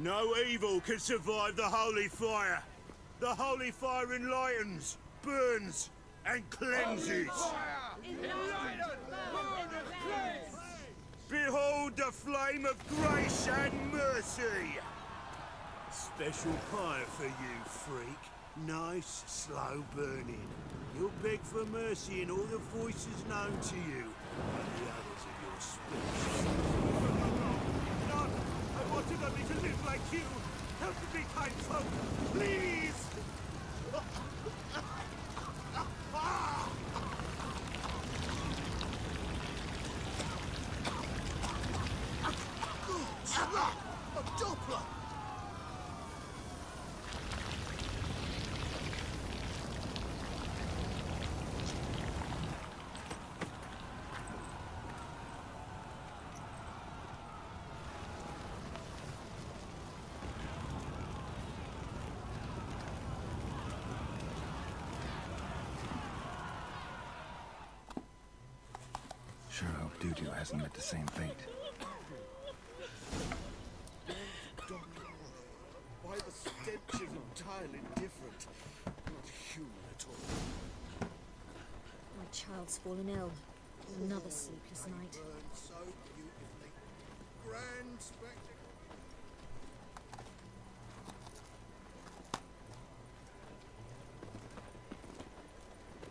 No evil can survive the holy fire. The holy fire enlightens, burns, and cleanses. Behold the flame of grace and mercy. Special pie for you, freak. Nice, slow burning. You'll beg for mercy in all the voices known to you, and the others of your species. No, I wanted only to live like you. Help me, kind folk, please! A Doppler! Sure hope Dudu hasn't met the same fate. Why the stench is entirely different. Not human at all. My child's fallen ill. Another sleepless night. Burned so beautifully. Grand spectacle.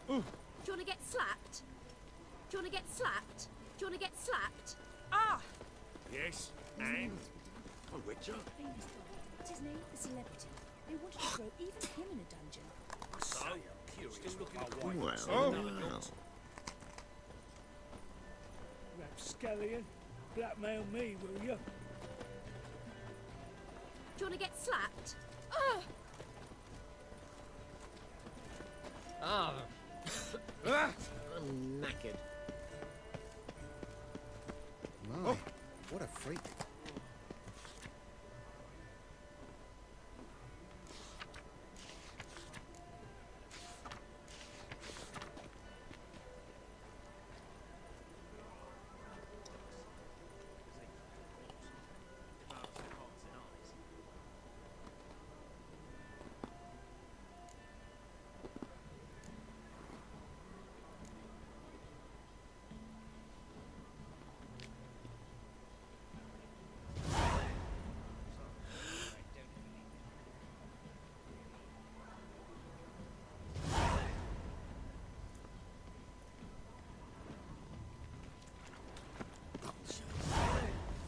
Do you want to get slapped? Do you want to get slapped? Do you want to get slapped? Ah! Yes, and? A witcher? What's his name? The celebrity. They wanted to throw even him in a dungeon. So curious looking at Well, Rapscallion, blackmail me, will you? Do you want to get slapped? Ah. I'm knackered. My, what a freak.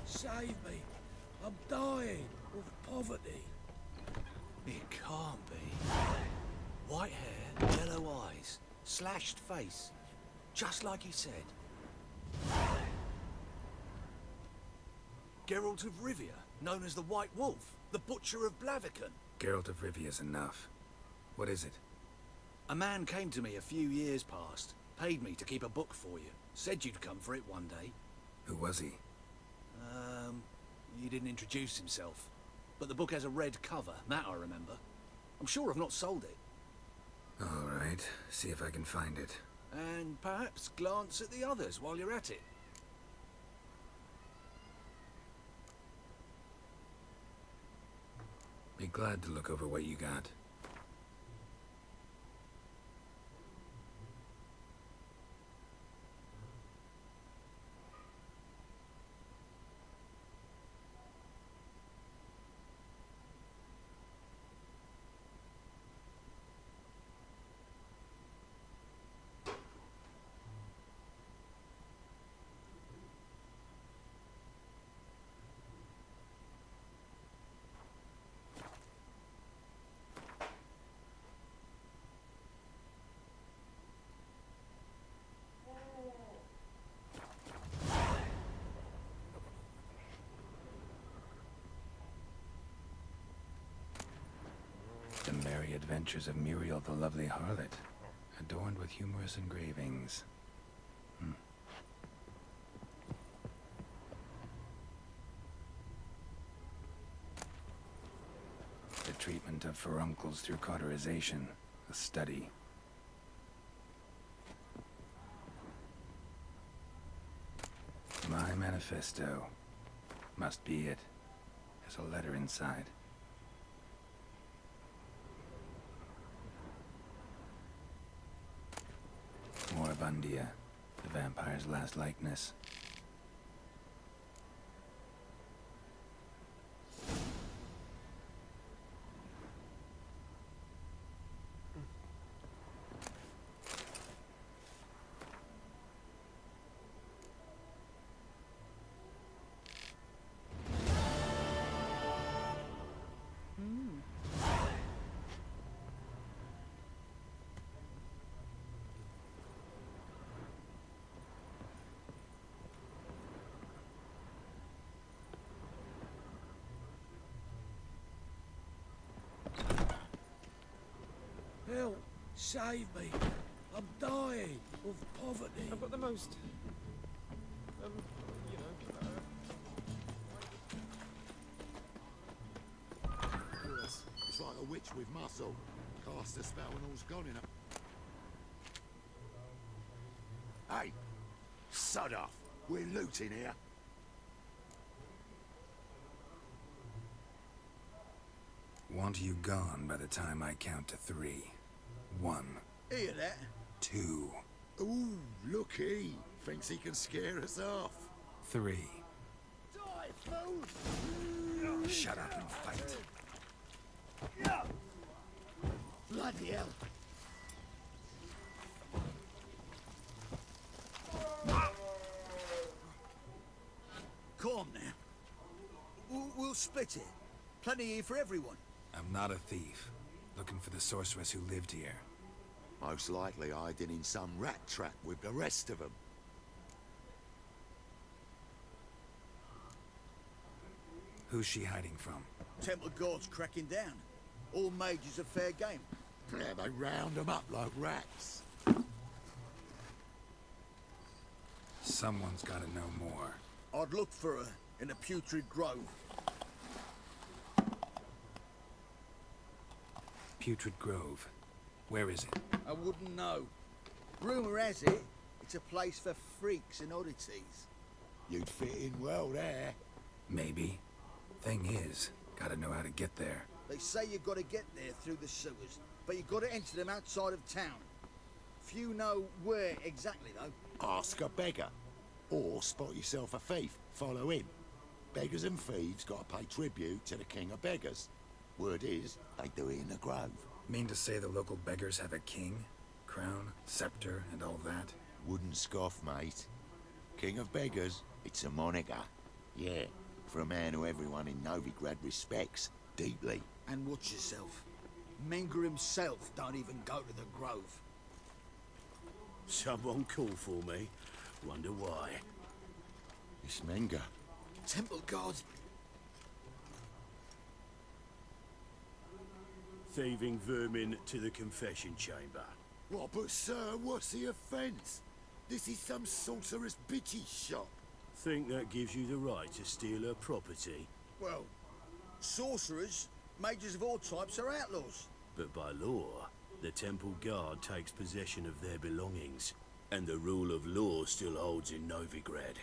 Save me. I'm dying of poverty. It can't be. White hair, yellow eyes, slashed face. Just like he said. Geralt of Rivia, known as the White Wolf, the Butcher of Blaviken. Geralt of Rivia's enough. What is it? A man came to me a few years past, paid me to keep a book for you. Said you'd come for it one day. Who was he? He didn't introduce himself. But the book has a red cover, that I remember. I'm sure I've not sold it. All right, see if I can find it. And perhaps glance at the others while you're at it. Be glad to look over what you got. The Merry Adventures of Muriel the Lovely Harlot, adorned with humorous engravings. The treatment of furuncles through cauterization, a study. My manifesto. Must be it. There's a letter inside. Moribundia, the vampire's last likeness. Help! Save me! I'm dying of poverty. I've got the most, you know, It's like a witch with muscle. Cast a spell and all's gone in a... Hey! Sod off! We're looting here. Want you gone by the time I count to 3. 1, Hear that? 2, Ooh, look he. Thinks he can scare us off. 3. Die, fool! Shut up and fight. Bloody hell! Calm now. We'll split it. Plenty here for everyone. I'm not a thief. Looking for the sorceress who lived here. Most likely hiding in some rat trap with the rest of them. Who's she hiding from? Temple Guard's cracking down. All mages are fair game. Yeah, they round them up like rats. Someone's gotta know more. I'd look for her in a putrid grove. Putrid Grove. Where is it? I wouldn't know. Rumour has it, it's a place for freaks and oddities. You'd fit in well there. Maybe. Thing is, gotta know how to get there. They say you've got to get there through the sewers, but you've got to enter them outside of town. Few know where exactly, though. Ask a beggar. Or spot yourself a thief. Follow him. Beggars and thieves got to pay tribute to the king of beggars. Word is, they do it in the grove. Mean to say the local beggars have a king, crown, scepter, and all that? Wouldn't scoff, mate. King of beggars, it's a moniker. Yeah, for a man who everyone in Novigrad respects deeply. And watch yourself. Menger himself don't even go to the grove. Someone call for me. Wonder why. It's Menger. Temple Guard. Thieving vermin to the confession chamber. What, but sir, what's the offence? This is some sorcerer's bitchy shop. Think that gives you the right to steal her property? Well, sorcerers, mages of all types are outlaws. But by law, the Temple Guard takes possession of their belongings, and the rule of law still holds in Novigrad.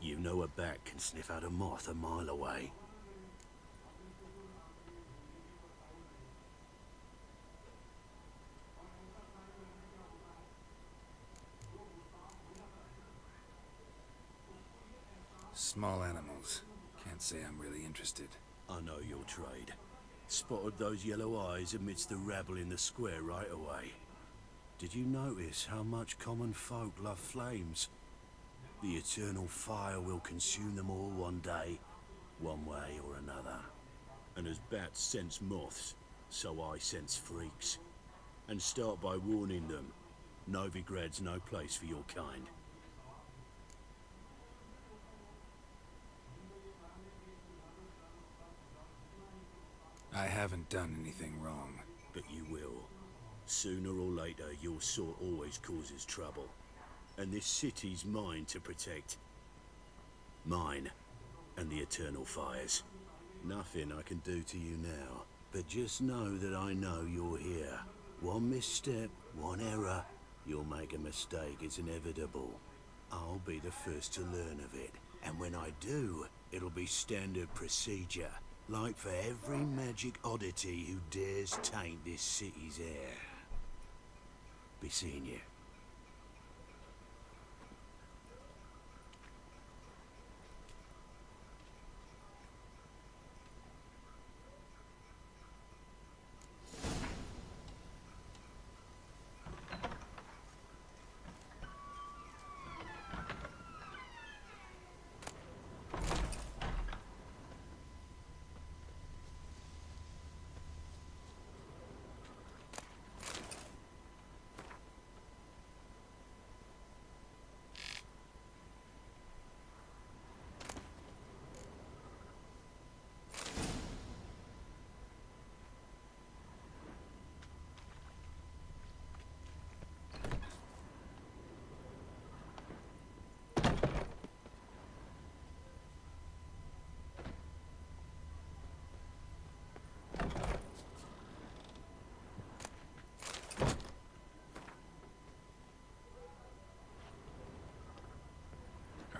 You know a bat can sniff out a moth a mile away. Small animals. Can't say I'm really interested. I know your trade. Spotted those yellow eyes amidst the rabble in the square right away. Did you notice how much common folk love flames? The eternal fire will consume them all one day, one way or another. And as bats sense moths, so I sense freaks. And start by warning them, Novigrad's no place for your kind. I haven't done anything wrong. But you will. Sooner or later, your sort always causes trouble. And this city's mine to protect. Mine and the eternal fires. Nothing I can do to you now. But just know that I know you're here. One misstep, one error, You'll make a mistake, it's inevitable. I'll be the first to learn of it. And when I do, it'll be standard procedure. Like for every magic oddity who dares taint this city's air. Be seeing you.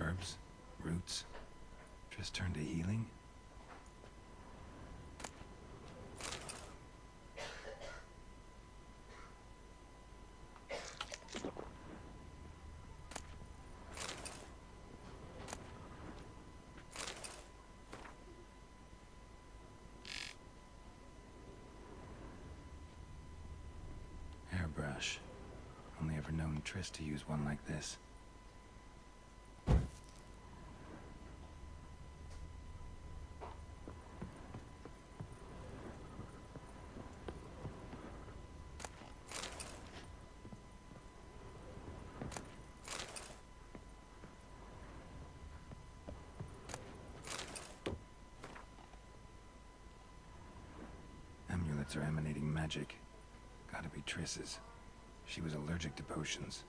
Herbs, roots, just turn to healing? Hairbrush. Only ever known Triss to use one like this. Amulets are emanating magic. Gotta be Triss's. She was allergic to potions.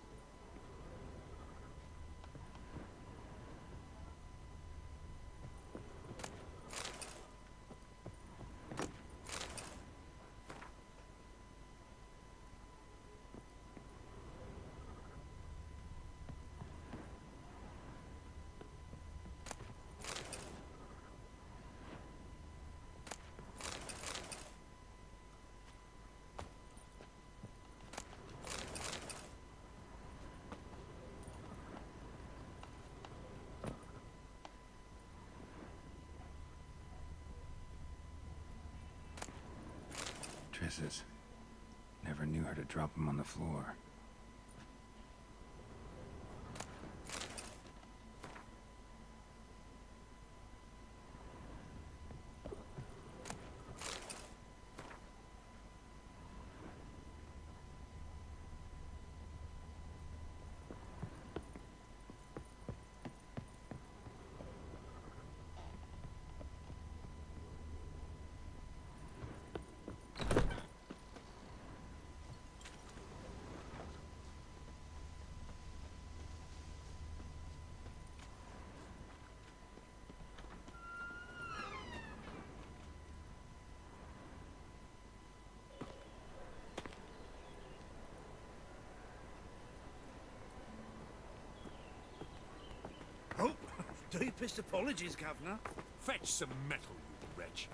Triss's. Never knew her to drop them on the floor. Oh, deepest apologies, Governor. Fetch some metal, you wretch.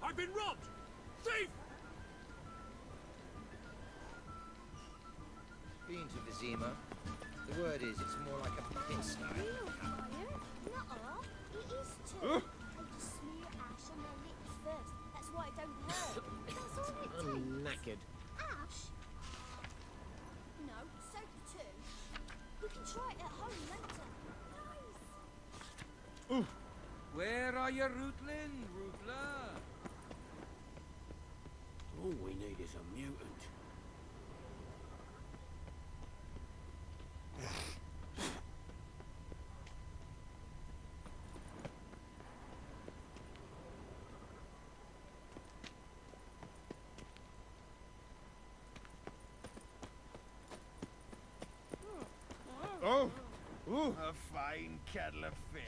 I've been robbed! Thief! Been to Vizima. The word is it's more like a pigsty. Real fire? Nuh-uh. It is too. They just smear ash on their lips first. That's why it don't hurt. That's all it takes. I'm knackered. Ash? No, soap too. We can try it at home later. Nice. Where are you, Rutland, Rutler? All we need is a mutant. Oh, a fine kettle of fish.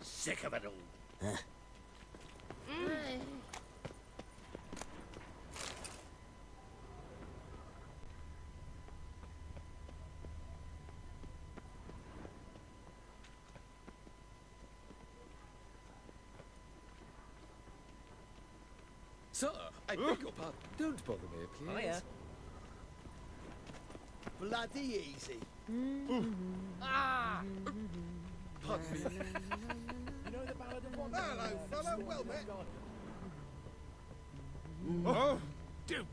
Sick of it all. Sir, I beg your pardon. Don't bother me, please. Hiya. Bloody easy. Ah! Pardon me. You know the ballad of one. Hello, fellow. Well met. Oh!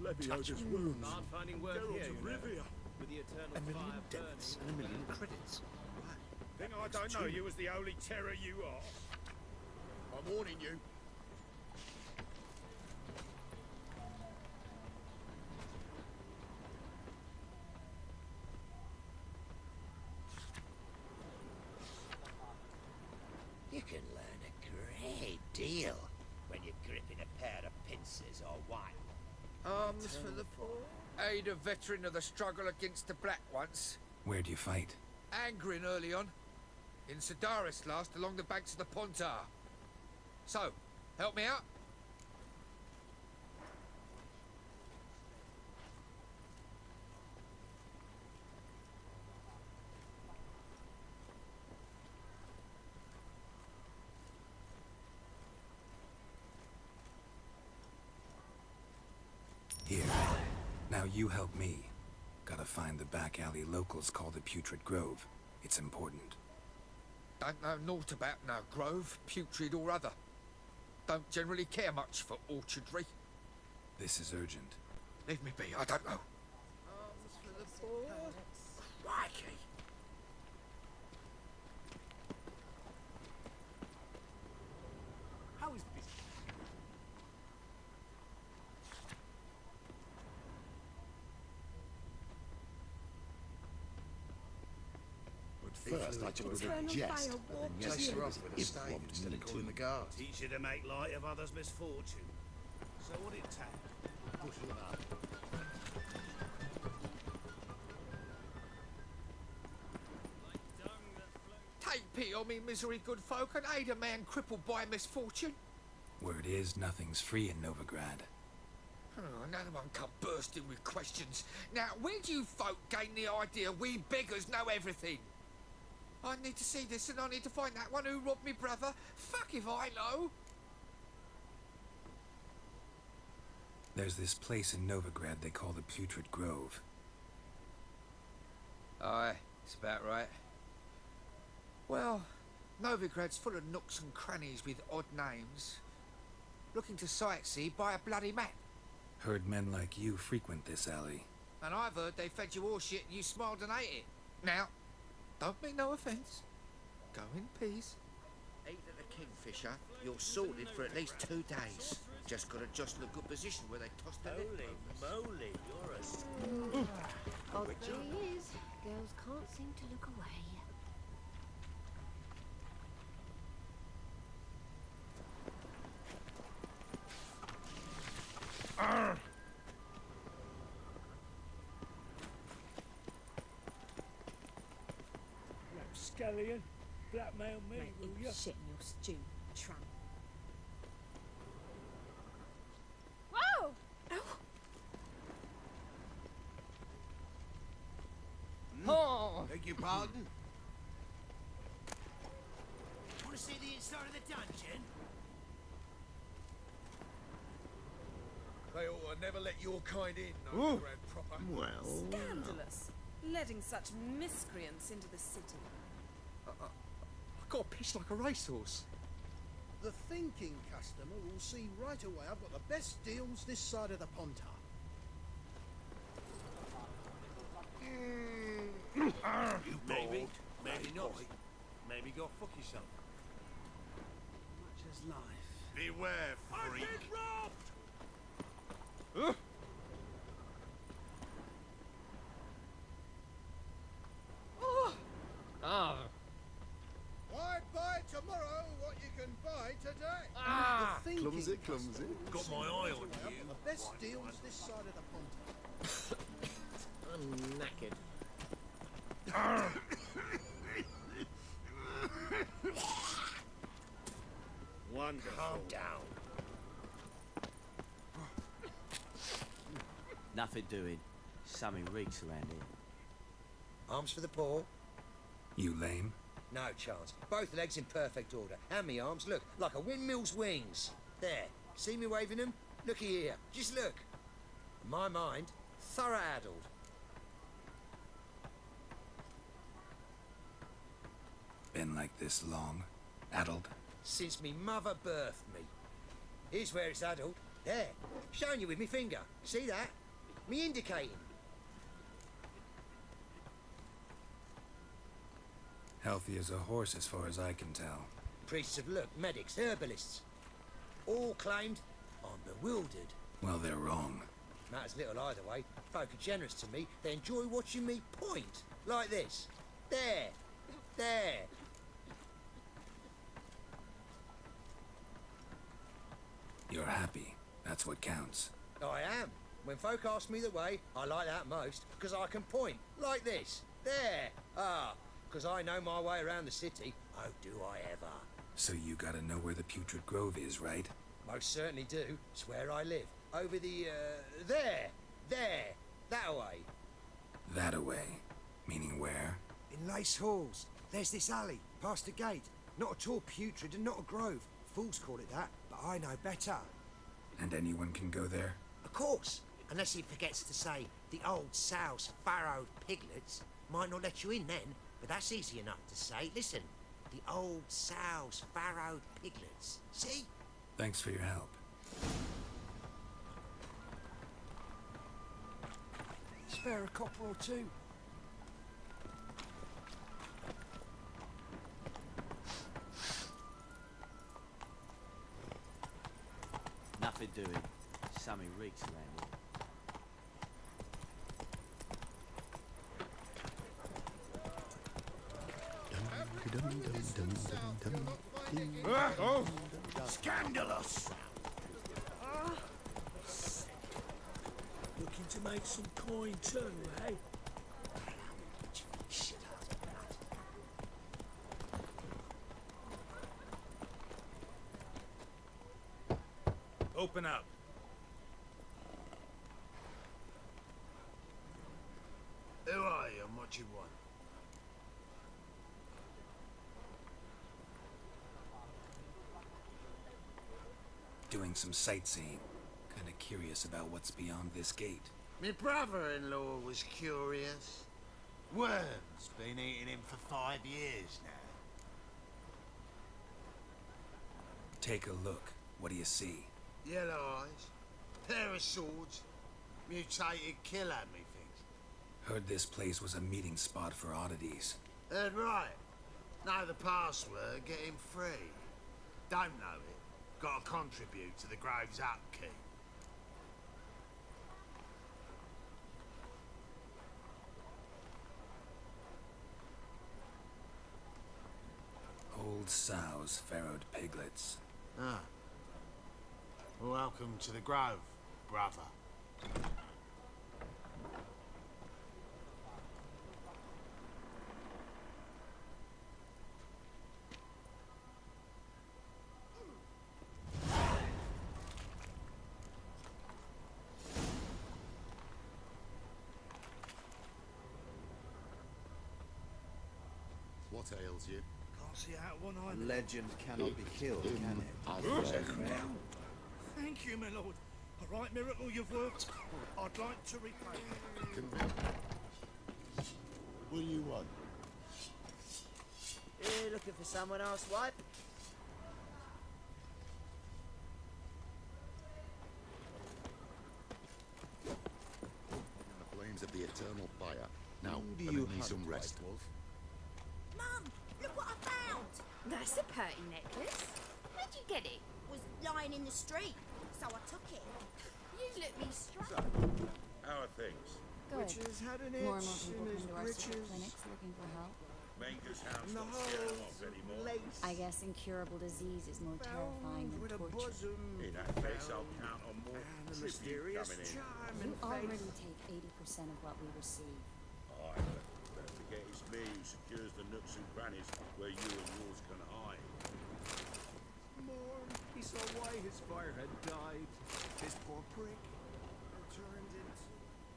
Leviosa's wounds. Hard finding work Geralt here, of you know, Rivia. with the eternal A million fire debits burning. and a million credits. Think I don't know you as the holy terror you are. I'm warning you. You can learn a great deal when you're gripping a pair of pincers or what. Arms for the poor. Aid a veteran of the struggle against the Black once. Where'd you fight? Angering early on. In Sedaris last, along the banks of the Pontar. So, help me out? Here. Now you help me. Gotta find the back alley locals call the Putrid Grove. It's important. Don't know naught about no grove, putrid or other. Don't generally care much for orchardry. This is urgent. Leave me be, I don't know. Arms for the poor. Crikey. How is business? First, I took her Eternal to jest, fire and walked then Chase yesterday her was off with a it stave robbed instead me of calling too. the guards. Teach you to make light of others' misfortune. So what it take? Pushing them up. Take pity on me, misery good folk, and aid a man crippled by misfortune. Word is, nothing's free in Novigrad. Oh, another one come bursting with questions. Now, where do you folk gain the idea we beggars know everything? I need to see this and I need to find that one who robbed me brother. Fuck if I know. There's this place in Novigrad they call the Putrid Grove. Aye, it's about right. Well, Novigrad's full of nooks and crannies with odd names. Looking to sightsee, buy a bloody map. Heard men like you frequent this alley. And I've heard they fed you all shit and you smiled and ate it. Now, don't mean no offence. Go in peace. Eat at the Kingfisher, you're sorted for at least 2 days. Just gotta jostle a good position where they toss the lid Holy over. moly, you're a... Odd thing is, girls can't seem to look away. Rapscallion. Blackmail me, Mate, will eat ya? shit in your stew, tramp. Whoa! Oh! Beg your pardon? Want to see the inside of the dungeon? They ought to never let your kind in, Novigrad proper. Well, Scandalous. Letting such miscreants into the city. I got pissed like a racehorse. The thinking customer will see right away I've got the best deals this side of the Pontar. You maybe, maybe not. Maybe go fuck yourself. Much as life. Beware, freak. I've been robbed! Ah! Why buy tomorrow what you can buy today? Ah! The thinking clumsy, customer clumsy. will Got see my right eye on away I've you. got the best deals this side of the Pontar. I'm knackered. Wonderful. Calm down. Nothing doing. Something reeks around here. Arms for the poor? You lame? No chance. Both legs in perfect order. And me arms, look, like a windmill's wings. There. See me waving them? Looky here, just look. My mind, thorough addled. Been like this long? Addled? Since me mother birthed me. Here's where it's addled. There, showing you with me finger. See that? Me indicating. Healthy as a horse as far as I can tell. Priests of look, medics, herbalists. All claimed I'm bewildered. Well, they're wrong. Matters little either way. Folk are generous to me. They enjoy watching me point. Like this. There. There. You're happy. That's what counts. I am. When folk ask me the way, I like that most, because I can point. Like this. There. Ah. Because I know my way around the city. Oh, do I ever. So you gotta know where the Putrid Grove is, right? Most certainly do. It's where I live. Over the, there. There. That way. That away. Meaning where? In Lace Halls. There's this alley, past the gate. Not at all putrid and not a grove. Fools call it that, but I know better. And anyone can go there? Of course. Unless he forgets to say the old sow's farrowed piglets. Might not let you in then, but that's easy enough to say. Listen, the old sow's farrowed piglets. See? Thanks for your help. Spare a copper or two. Nothing doing. Something reeks around here. Scandalous! Looking to make some coin too, eh? Open up. Who are you and what you want? Doing some sightseeing. Kinda curious about what's beyond this gate. My brother-in-law was curious. Worms been eating him for 5 years now. Take a look. What do you see? Yellow eyes, pair of swords, mutated killer, methinks. Heard this place was a meeting spot for oddities. Heard right. Know the password, get him free. Don't know it, gotta contribute to the Grove's upkeep. Old sows, farrowed piglets. Ah. Welcome to the Grove, brother. What ails you? Can't see out one eye. Legend cannot be killed, can it? Thank you, my lord. A right miracle you've worked. I'd like to repay you. What do you want? You looking for someone else, wife? The flames of the eternal fire. Now, Do let you me hunt, some rest. White Wolf? Mum, look what I found. That's a pretty necklace. Where'd you get it? Was lying in the street, so I took it. You look me straight. How are things? Good. Richard's had an itch More and more people in come his to our city britches. clinics looking for help. Manga's house And the not scared whole off anymore. lace I guess incurable disease is more terrifying bound with than a torture. bosom. In that case, I'll count on more And a tribute mysterious coming in. charm You and already face. take 80% of what we receive. Aye, but don't forget it's me who secures the nooks and crannies where you and yours can hide. Mourn, he saw why his fire had died. His poor prick had turned into...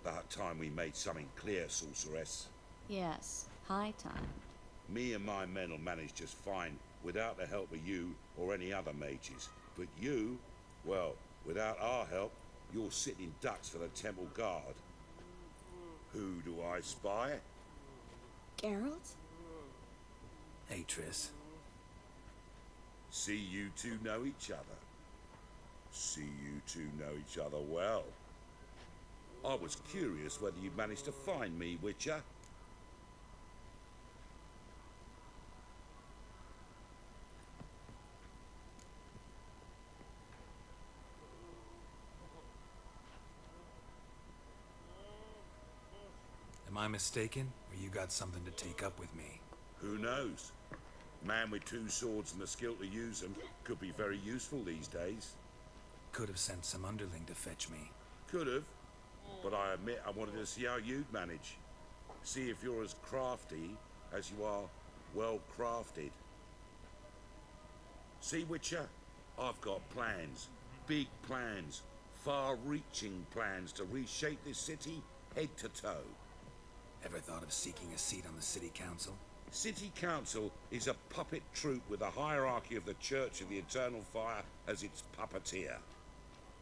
About time we made something clear, sorceress. Yes, high time. Me and my men will manage just fine without the help of you or any other mages. But you, well, Without our help, you're sitting ducks for the temple guard. Who do I spy? Geralt? Hey, Triss. See you two know each other. See you two know each other well. I was curious whether you managed to find me, Witcher. Am I mistaken, or you got something to take up with me? Who knows? A man with two swords and the skill to use them could be very useful these days. Could have sent some underling to fetch me. Could have, but I admit I wanted to see how you'd manage. See if you're as crafty as you are well crafted. See, Witcher, I've got plans. Big plans. Far-reaching plans to reshape this city head to toe. Ever thought of seeking a seat on the city council? City Council is a puppet troupe with a hierarchy of the Church of the Eternal Fire as its puppeteer.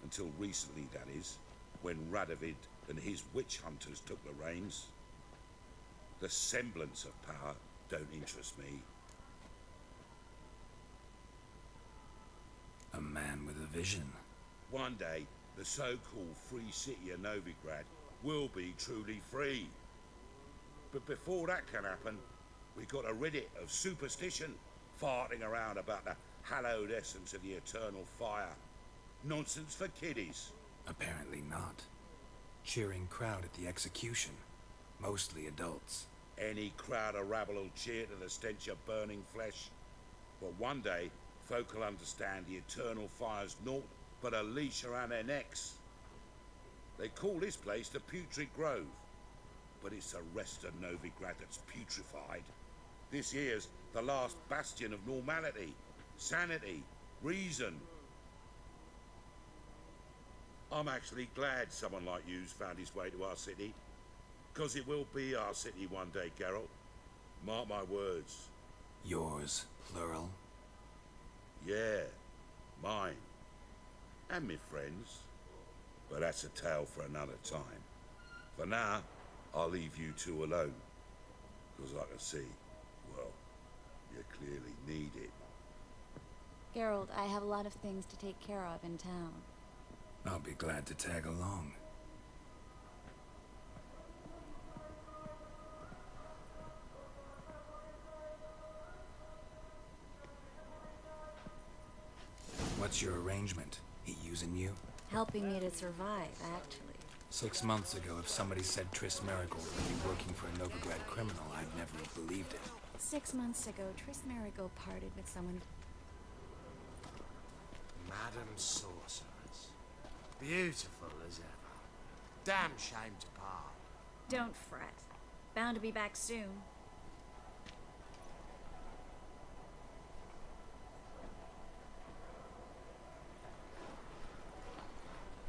Until recently, that is, when Radovid and his witch hunters took the reins. The semblance of power don't interest me. A man with a vision. One day, the so-called free city of Novigrad will be truly free. But before that can happen, we got to rid it of superstition, farting around about the hallowed essence of the eternal fire. Nonsense for kiddies. Apparently not. Cheering crowd at the execution. Mostly adults. Any crowd of rabble will cheer to the stench of burning flesh. But one day, folk will understand the eternal fire's naught but a leash around their necks. They call this place the Putrid Grove, but it's the rest of Novigrad that's putrefied. This here's the last bastion of normality, sanity, reason. I'm actually glad someone like you's found his way to our city, because it will be our city one day, Geralt. Mark my words. Yours, plural? Yeah, mine. And me friends. But that's a tale for another time. For now, I'll leave you two alone. Because I can see, well, you clearly need it. Geralt, I have a lot of things to take care of in town. I'll be glad to tag along. What's your arrangement? He using you? Helping me to survive, actually. 6 months ago, if somebody said Triss Marigold would be working for a Novigrad criminal, I'd never have believed it. 6 months ago, Triss Marigold parted with someone. Madam Sorceress. Beautiful as ever. Damn shame to part. Don't fret. Bound to be back soon.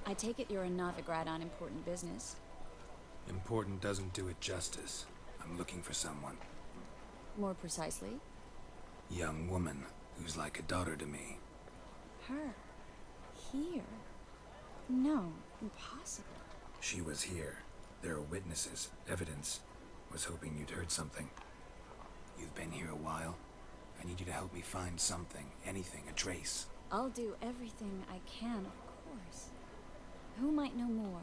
I take it you're in Novigrad on important business. Important doesn't do it justice. I'm looking for someone. More precisely? Young woman who's like a daughter to me. Her? Here? No, impossible. She was here. There are witnesses, evidence. Was hoping you'd heard something. You've been here a while. I need you to help me find something, anything, a trace. I'll do everything I can, of course. Who might know more?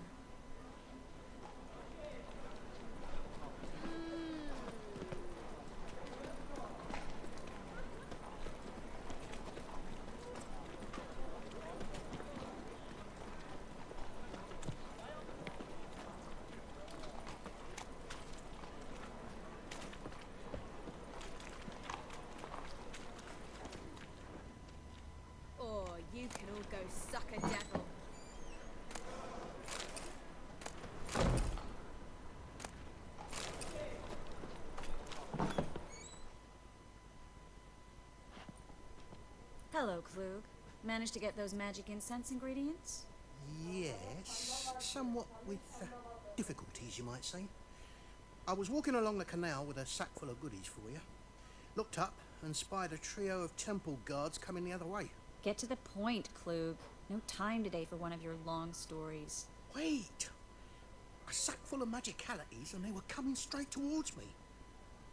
Oh, you can all go suck a devil. Hello, Klug. Managed to get those magic incense ingredients? Yes, somewhat with difficulties, you might say. I was walking along the canal with a sack full of goodies for you. Looked up and spied a trio of temple guards coming the other way. Get to the point, Klug. No time today for one of your long stories. Wait! A sack full of magicalities and they were coming straight towards me.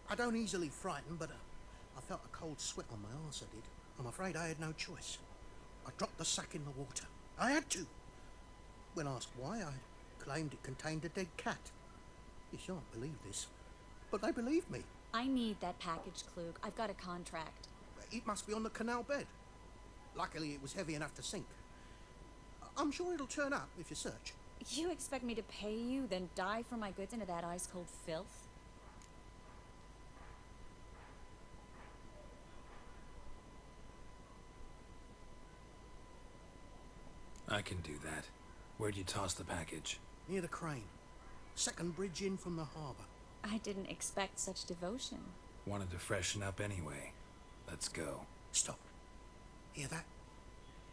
I don't easily frighten, but I felt a cold sweat on my arse, I did. I'm afraid I had no choice. I dropped the sack in the water. I had to. When asked why, I claimed it contained a dead cat. You shan't believe this, but they believed me. I need that package, Klug. I've got a contract. It must be on the canal bed. Luckily, it was heavy enough to sink. I'm sure it'll turn up if you search. You expect me to pay you, then dive for my goods into that ice-cold filth? I can do that. Where'd you toss the package? Near the crane. Second bridge in from the harbour. I didn't expect such devotion. Wanted to freshen up anyway. Let's go. Stop. Hear that?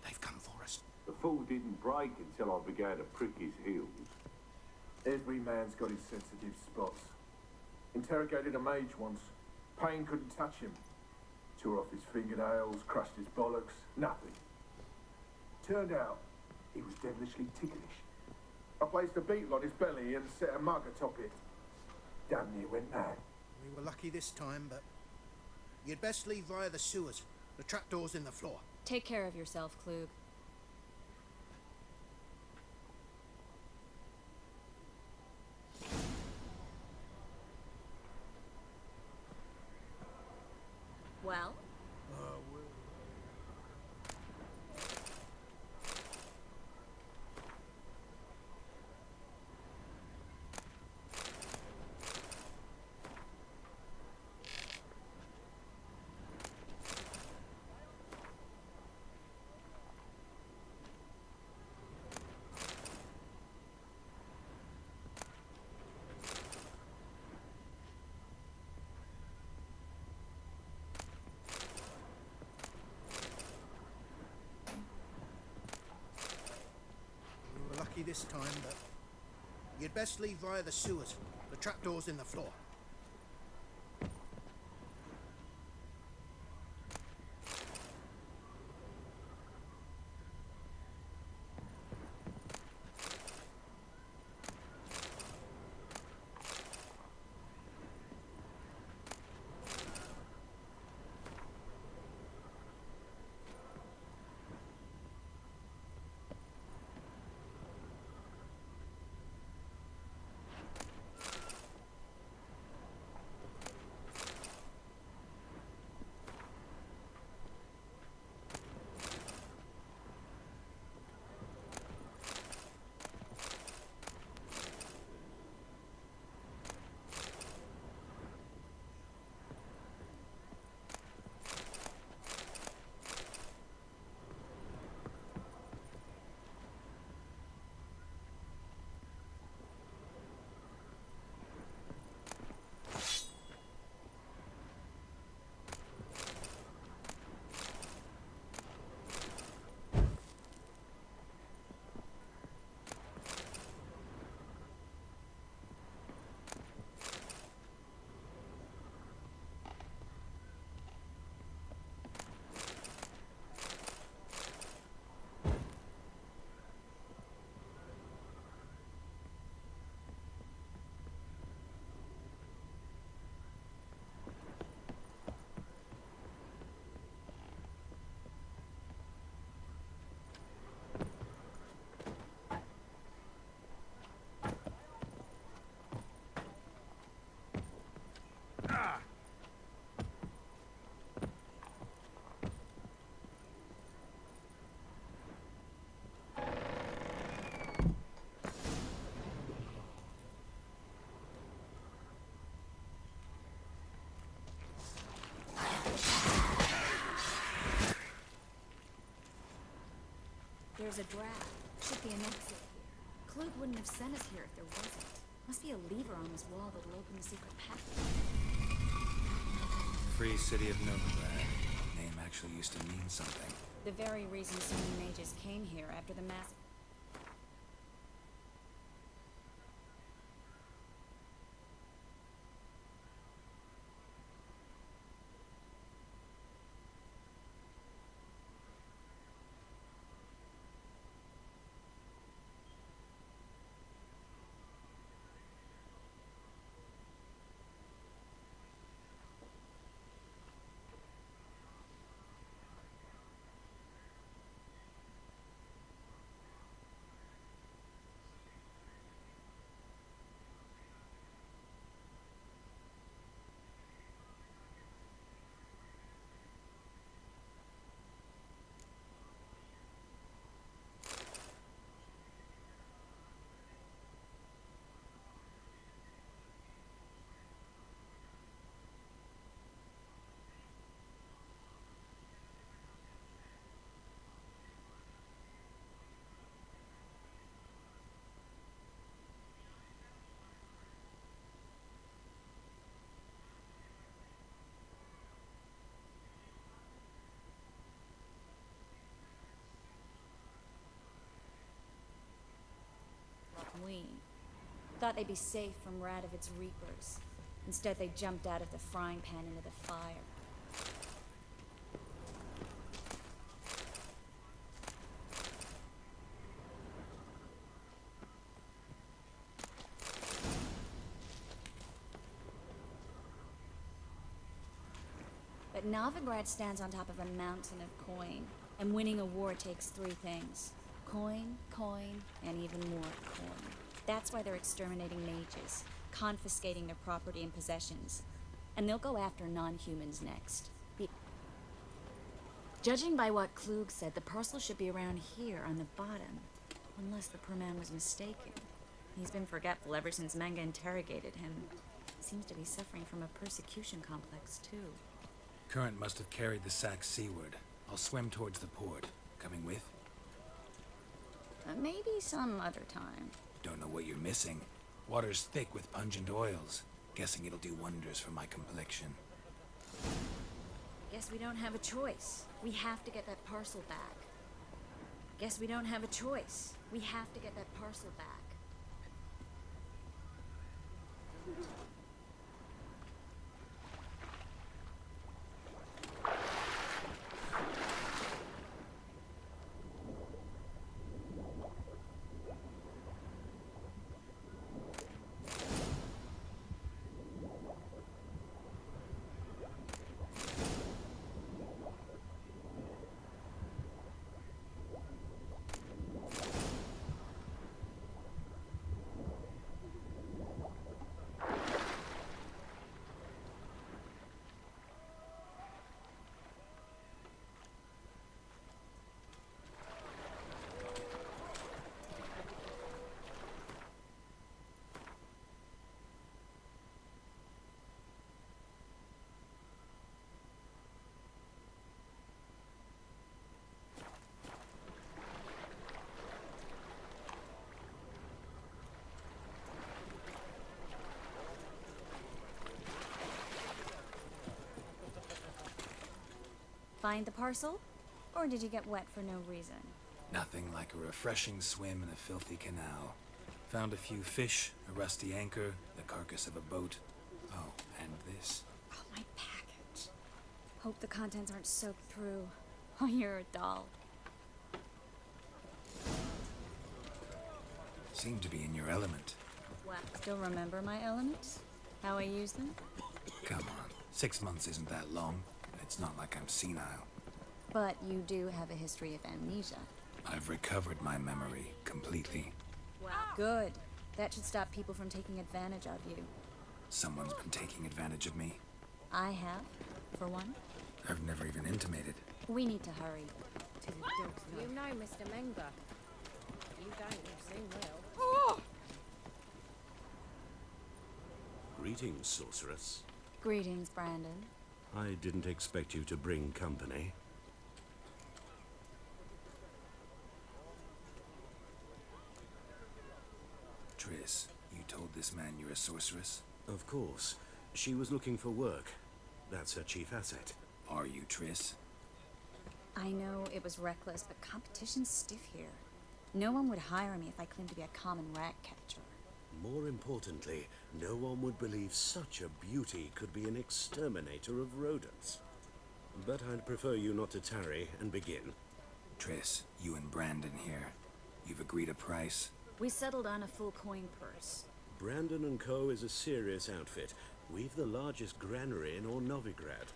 They've come for us. The fool didn't break until I began to prick his heels. Every man's got his sensitive spots. Interrogated a mage once. Pain couldn't touch him. Tore off his fingernails, crushed his bollocks, nothing. Turned out, he was devilishly ticklish. I placed a beetle on his belly and set a mug atop it. Damn near went mad. We were lucky this time, but you'd best leave via the sewers. The trapdoor's in the floor. Take care of yourself, Klug. Well? This time, but you'd best leave via the sewers. The trapdoor's in the floor. There's a draft. Should be an exit here. Klug wouldn't have sent us here if there wasn't. Must be a lever on this wall that'll open the secret passage. Free City of Novigrad. Name actually used to mean something. The very reason so many mages came here after the massacre. queen. Thought they'd be safe from Radovid's reapers. Instead, they jumped out of the frying pan into the fire. But Novigrad stands on top of a mountain of coin, and winning a war takes 3 things. Coin, coin, and even more coin. That's why they're exterminating mages, confiscating their property and possessions. And they'll go after non-humans next. Judging by what Klug said, the parcel should be around here on the bottom. Unless the poor man was mistaken. He's been forgetful ever since Manga interrogated him. Seems to be suffering from a persecution complex, too. Current must have carried the sack seaward. I'll swim towards the port. Coming with? Maybe some other time. Don't know what you're missing. Water's thick with pungent oils. Guessing it'll do wonders for my complexion. Guess we don't have a choice. We have to get that parcel back. Guess we don't have a choice. We have to get that parcel back. Find the parcel? Or did you get wet for no reason? Nothing like a refreshing swim in a filthy canal. Found a few fish, a rusty anchor, the carcass of a boat. Oh, and this. Oh, my package. Hope the contents aren't soaked through. Oh, you're a doll. Seem to be in your element. What? Still remember my elements? How I use them? Come on. 6 months isn't that long. It's not like I'm senile. But you do have a history of amnesia. I've recovered my memory completely. Wow. Good. That should stop people from taking advantage of you. Someone's been taking advantage of me. I have, for one. I've never even intimated. We need to hurry. You know, Mr. Menga. You don't, you seem well. Oh! Greetings, sorceress. Greetings, Brandon. I didn't expect you to bring company. Triss, you told this man you're a sorceress? Of course. She was looking for work. That's her chief asset. Are you, Triss? I know it was reckless, but competition's stiff here. No one would hire me if I claimed to be a common rat catcher. More importantly, no one would believe such a beauty could be an exterminator of rodents. But I'd prefer you not to tarry and begin. Triss, you and Brandon here. You've agreed a price? We settled on a full coin purse. Brandon and Co. is a serious outfit. We've the largest granary in all Novigrad.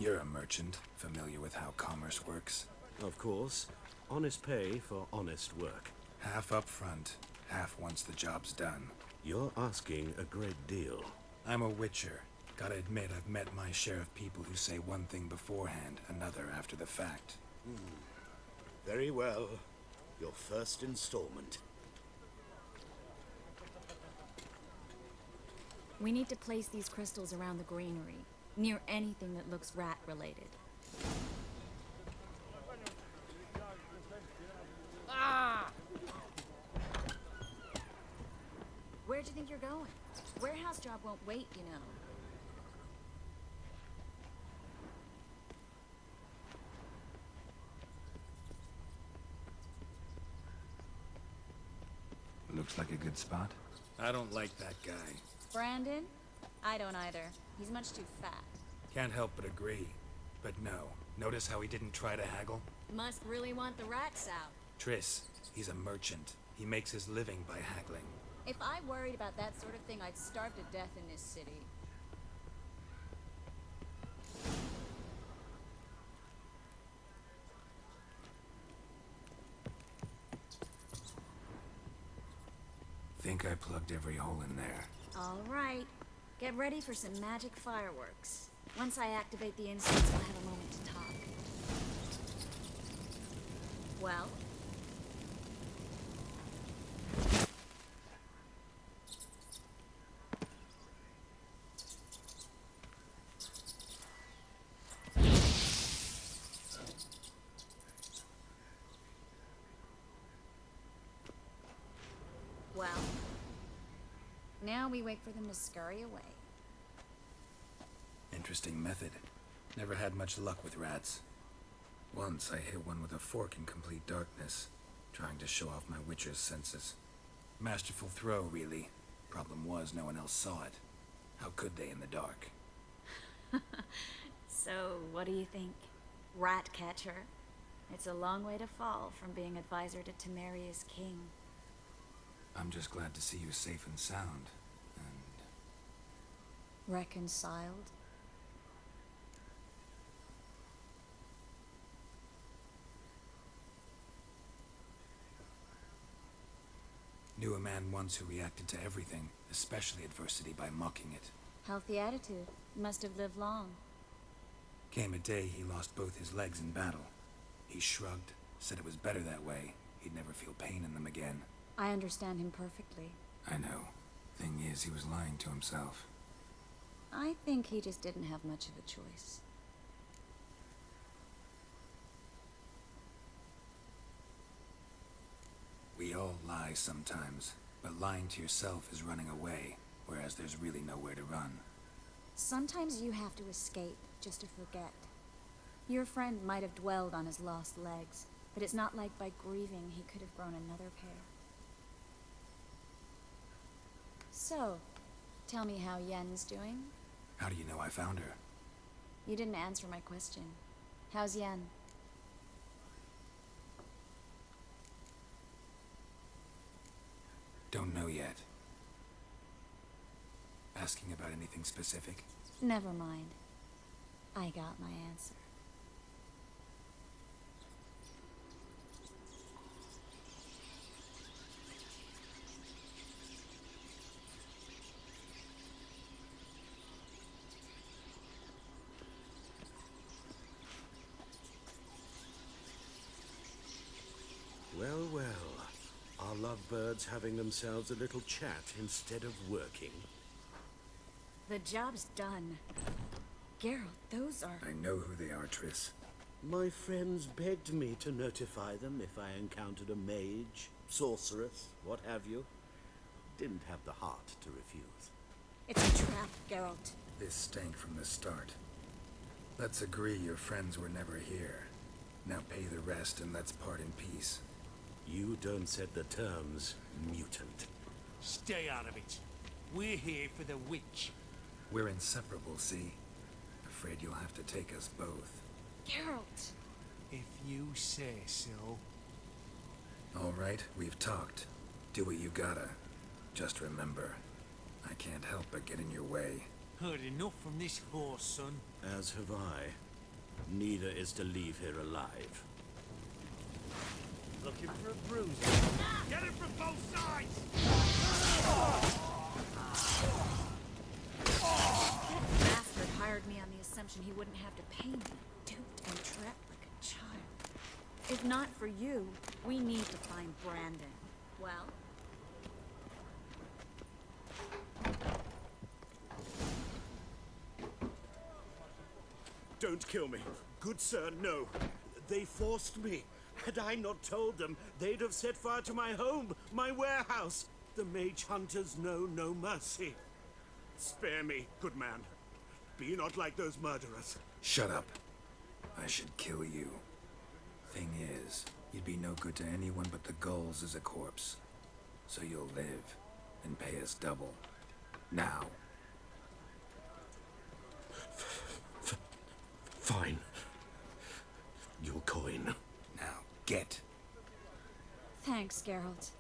You're a merchant, familiar with how commerce works? Of course. Honest pay for honest work. Half up front, half once the job's done. You're asking a great deal. I'm a witcher. Gotta admit, I've met my share of people who say one thing beforehand, another after the fact. Very well. Your first installment. We need to place these crystals around the granary, near anything that looks rat-related. Ah! Where'd you think you're going? Warehouse job won't wait, you know. Looks like a good spot. I don't like that guy. Brandon? I don't either. He's much too fat. Can't help but agree. But no. Notice how he didn't try to haggle? Must really want the rats out. Triss, he's a merchant. He makes his living by haggling. If I worried about that sort of thing, I'd starve to death in this city. Think I plugged every hole in there. All right. Get ready for some magic fireworks. Once I activate the instance, we'll have a moment to talk. Well? Well? Now we wait for them to scurry away. Interesting method. Never had much luck with rats. Once I hit one with a fork in complete darkness, trying to show off my witcher's senses. Masterful throw, really. Problem was, no one else saw it. How could they in the dark? So, what do you think? Rat catcher? It's a long way to fall from being advisor to Temeria's king. I'm just glad to see you safe and sound. Reconciled? Knew a man once who reacted to everything, especially adversity, by mocking it. Healthy attitude. Must have lived long. Came a day he lost both his legs in battle. He shrugged, said it was better that way. He'd never feel pain in them again. I understand him perfectly. I know. Thing is, he was lying to himself. I think he just didn't have much of a choice. We all lie sometimes, but lying to yourself is running away, whereas there's really nowhere to run. Sometimes you have to escape, just to forget. Your friend might have dwelled on his lost legs, but it's not like by grieving he could have grown another pair. So, tell me how Yen's doing? How do you know I found her? You didn't answer my question. How's Yen? Don't know yet. Asking about anything specific? Never mind. I got my answer. Well, well. Are lovebirds having themselves a little chat instead of working? The job's done. Geralt, those are... I know who they are, Triss. My friends begged me to notify them if I encountered a mage, sorceress, what have you. Didn't have the heart to refuse. It's a trap, Geralt. This stank from the start. Let's agree your friends were never here. Now pay the rest and let's part in peace. You don't set the terms, mutant. Stay out of it. We're here for the witch. We're inseparable, see? Afraid you'll have to take us both. Geralt! If you say so. All right, we've talked. Do what you gotta. Just remember, I can't help but get in your way. Heard enough from this horse, son. As have I. Neither is to leave here alive. Looking for a bruiser. Get it from both sides! That bastard hired me on the assumption he wouldn't have to pay me. Duped and trapped like a child. If not for you, we need to find Brandon. Well? Don't kill me. Good sir, no. They forced me. Had I not told them, they'd have set fire to my home, my warehouse. The mage hunters know no mercy. Spare me, good man. Be not like those murderers. Shut up. I should kill you. Thing is, you'd be no good to anyone but the gulls as a corpse. So you'll live and pay us double. Now. Fine. Your coin. Now, get. Thanks, Geralt.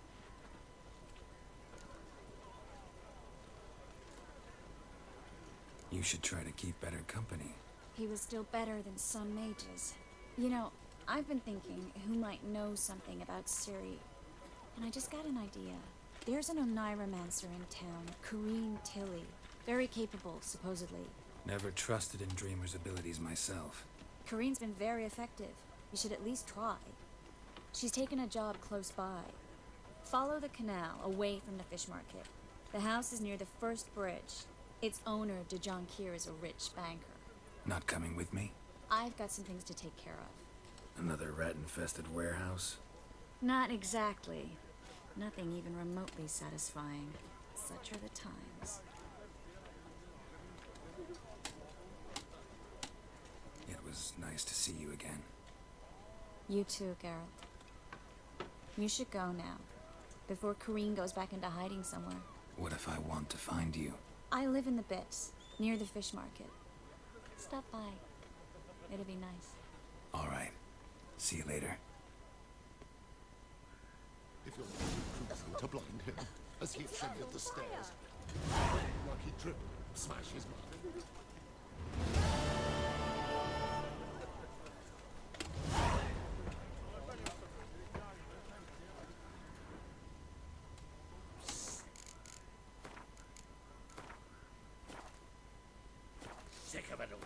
You should try to keep better company. He was still better than some mages. You know, I've been thinking who might know something about Ciri. And I just got an idea. There's an Oneiromancer in town, Corrine Tilly. Very capable, supposedly. Never trusted in Dreamer's abilities myself. Corrine's been very effective. You should at least try. She's taken a job close by. Follow the canal, away from the fish market. The house is near the first bridge. Its owner, De Jonkir, is a rich banker. Not coming with me? I've got some things to take care of. Another rat-infested warehouse? Not exactly. Nothing even remotely satisfying. Such are the times. It was nice to see you again. You too, Geralt. You should go now, before Corrine goes back into hiding somewhere. What if I want to find you? I live in the Bits, near the fish market. Stop by. It'll be nice. All right. See you later. If you're cruising to blind him as he ascended the stairs, like he tripped, smash his mouth. Sick of it all.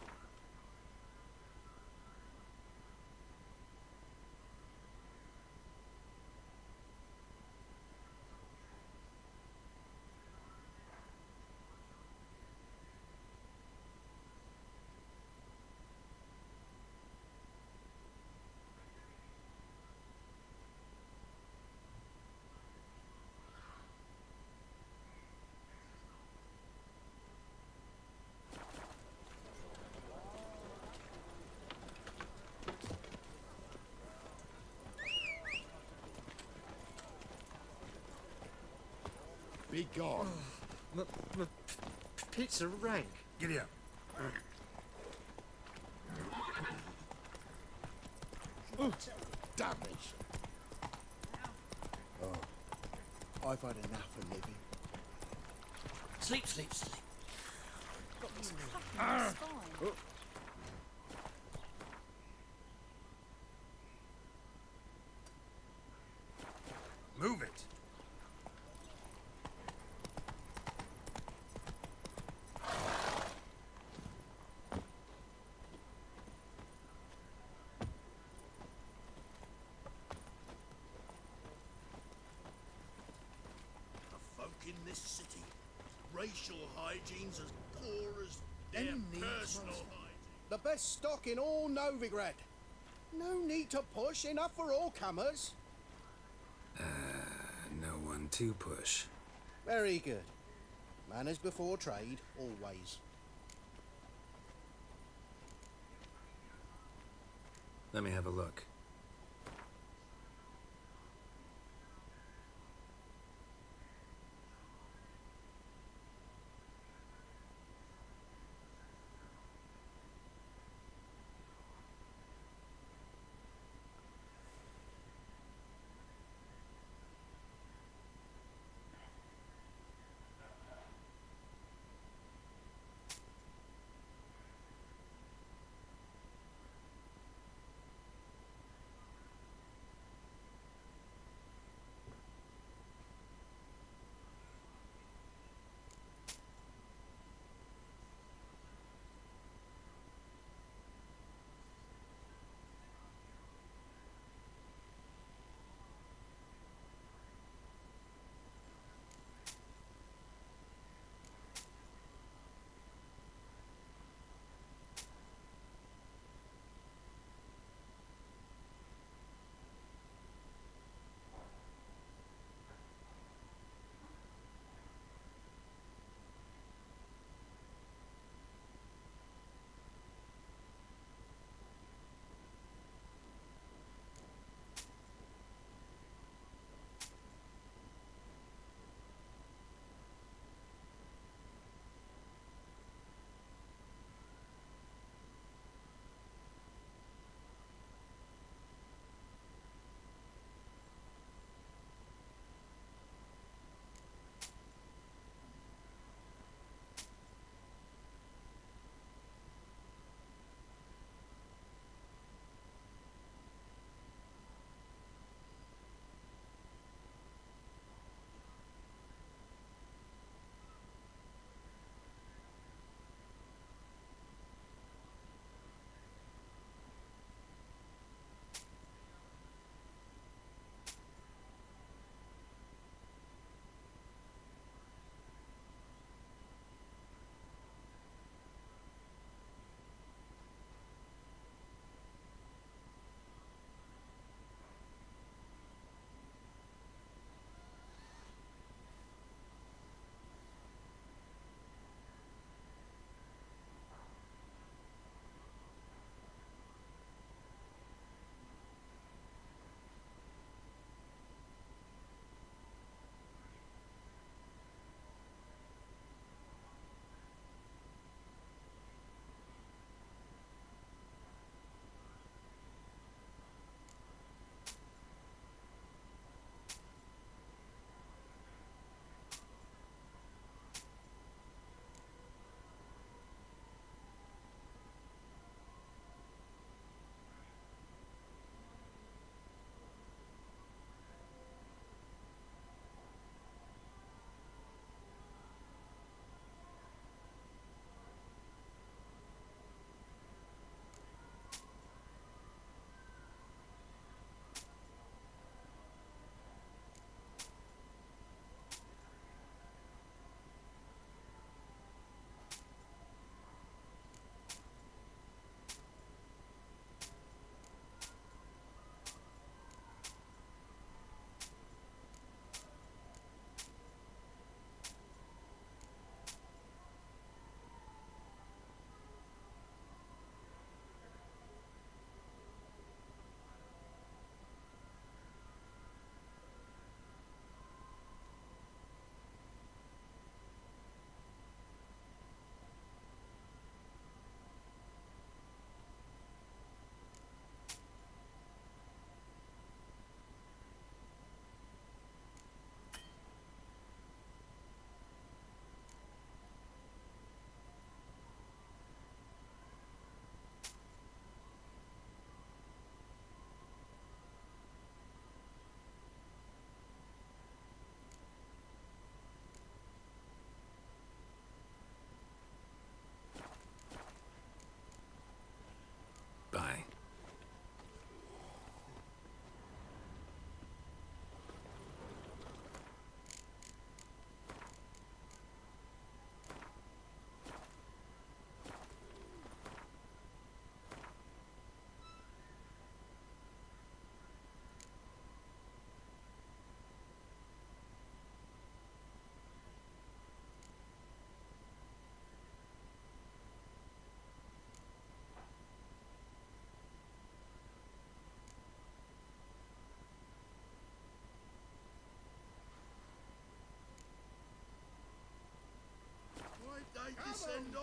Be gone. My pizza rank. Giddy up. Damnation. Oh, I've had enough of living. Sleep, sleep, sleep. Got this cracking in the spine. Move it! The folk in this city, racial hygiene's as poor as their personal hygiene. The best stock in all Novigrad. No need to push, enough for all comers. No one to push. Very good. Manners before trade, always. Let me have a look.